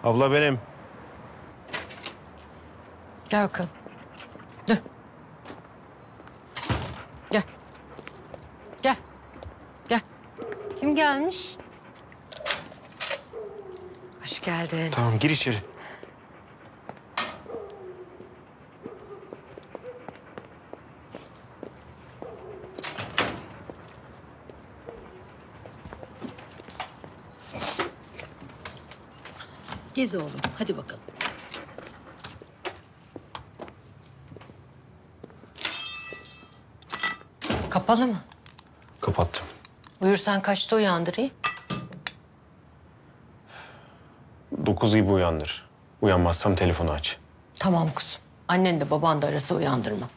Abla benim. Gel bakalım. Gel. Gel. Gel. Gel. Kim gelmiş? Hoş geldin. Tamam gir içeri. Gez oğlum, hadi bakalım. Kapalı mı? Kapattım. Uyursan kaçta uyandırayım? 9 gibi uyandır. Uyanmazsam telefonu aç. Tamam kuzum. Annen de baban da arası uyandırma.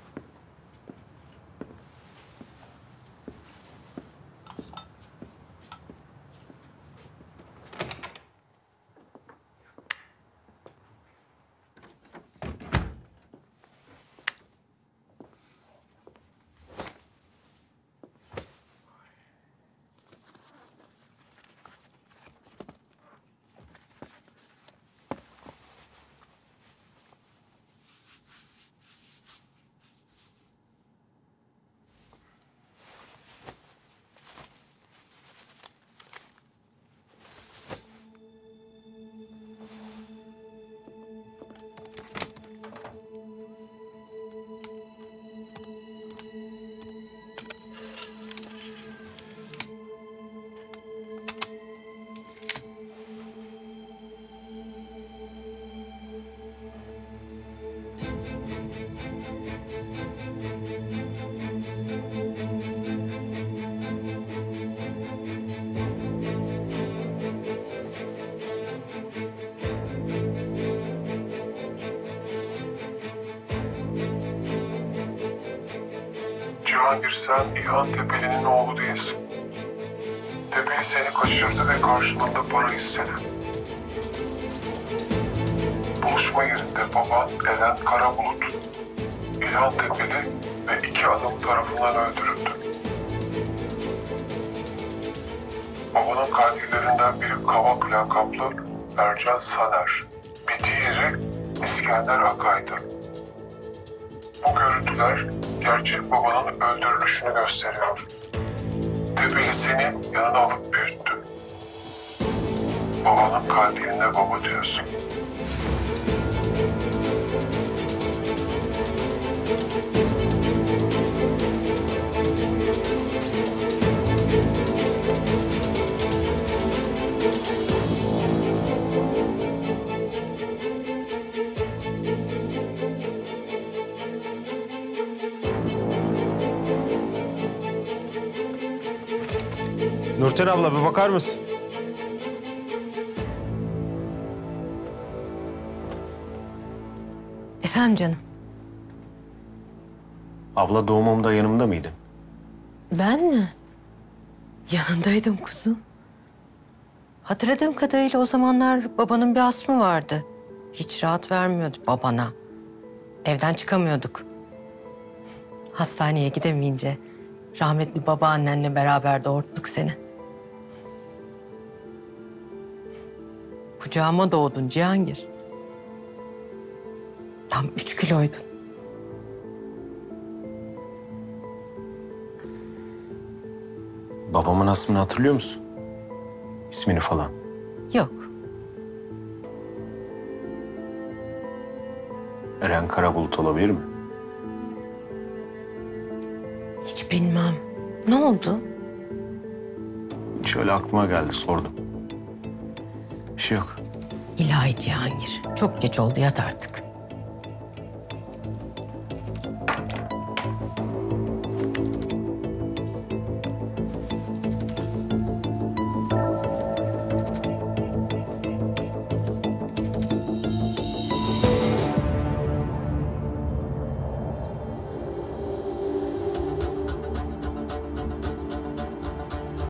Cihangir, sen İlhan Tepeli'nin oğlu değilsin. Tepeli seni kaçırdı ve karşılığında para istedi. Buluşma yerinde baban Eren Karabulut, İlhan Tepeli ve 2 adam tarafından öldürüldü. Babanın katillerinden biri Kavak lakaplı Ercan Saner, bir diğeri İskender Akay'dı. Bu görüntüler gerçek babanın öldürülüşünü gösteriyor. Tepeli seni yanına alıp büyüttü. Babanın katiline baba diyorsun. Nurten abla bir bakar mısın? Efendim canım. Abla doğumumda yanımda mıydın? Ben mi? Yanındaydım kuzum. Hatırladığım kadarıyla o zamanlar babanın bir astımı vardı. Hiç rahat vermiyordu babana. Evden çıkamıyorduk. Hastaneye gidemeyince rahmetli babaannenle beraber doğurttuk seni. Kucağıma doğdun Cihangir. Tam 3 kiloydun. Babamın asmını hatırlıyor musun? İsmini falan. Yok. Eren Karabulut olabilir mi? Hiç bilmem. Ne oldu? Şöyle aklıma geldi, sordum. Bir şey yok. İlahi Cihangir. Çok geç oldu, yat artık.